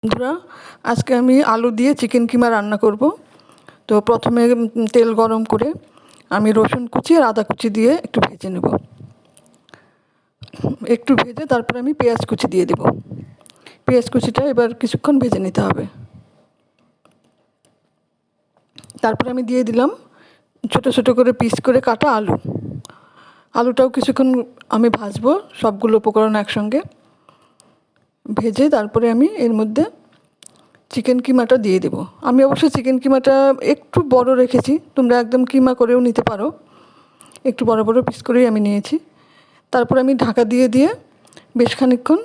বন্ধুরা, আজকে আমি আলু দিয়ে চিকেন কিমা রান্না করব। তো প্রথমে তেল গরম করে আমি রসুন কুচি আর আদা কুচি দিয়ে একটু ভেজে নেব। একটু ভেজে তারপরে আমি পেঁয়াজ কুচি দিয়ে দেব। পেঁয়াজ কুচিটা এবার কিছুক্ষণ ভেজে নিতে হবে। তারপরে আমি দিয়ে দিলাম ছোটো ছোটো করে পিস করে কাটা আলু। আলুটাও কিছুক্ষণ আমি ভাজবো, সবগুলো উপকরণ একসঙ্গে ভেজে তারপরে আমি এর মধ্যে চিকেন কিমাটা দিয়ে দেব। আমি অবশ্য চিকেন কিমাটা একটু বড় রেখেছি, তোমরা একদম কিমা করেও নিতে পারো। একটু বড় বড় পিস করেই আমি নিয়েছি। তারপর আমি ঢাকা দিয়ে দিয়ে বেশ খানিকক্ষণ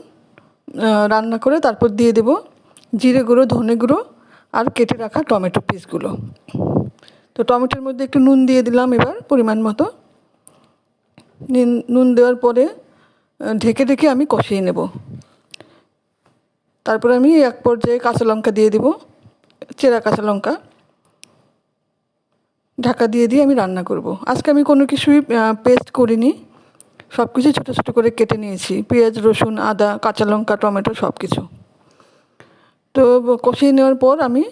রান্না করে তারপর দিয়ে দেব জিরে গুঁড়ো, ধনে গুঁড়ো আর কেটে রাখা টমেটো পিসগুলো। তো টমেটোর মধ্যে একটু নুন দিয়ে দিলাম এবার পরিমাণ মতো। নুন দেওয়ার পরে ঢেকে ঢেকে আমি কষিয়ে নেব। তারপরে আমি এক পর্যায়ে কাঁচা লঙ্কা দিয়ে দেব, চেরা কাঁচা লঙ্কা। ঢাকা দিয়ে দিয়ে আমি রান্না করব। আজকে আমি কোনো কিছুই পেস্ট করিনি, সব কিছু ছোটো ছোটো করে কেটে নিয়েছি, পেঁয়াজ, রসুন, আদা, কাঁচা লঙ্কা, টমেটো সব কিছু। তো কষিয়ে নেওয়ার পর আমি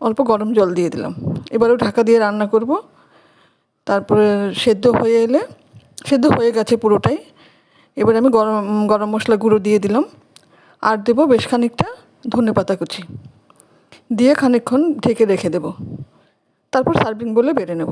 অল্প গরম জল দিয়ে দিলাম। এবারেও ঢাকা দিয়ে রান্না করব। তারপরে সেদ্ধ হয়ে গেছে পুরোটাই। এবার আমি গরম মশলা গুঁড়ো দিয়ে দিলাম আর দেবো বেশ খানিকটা ধনেপাতা কুচি দিয়ে খানিকক্ষণ ঢেকে রেখে দেব। তারপর সার্ভিং বলে বেড়ে নেব।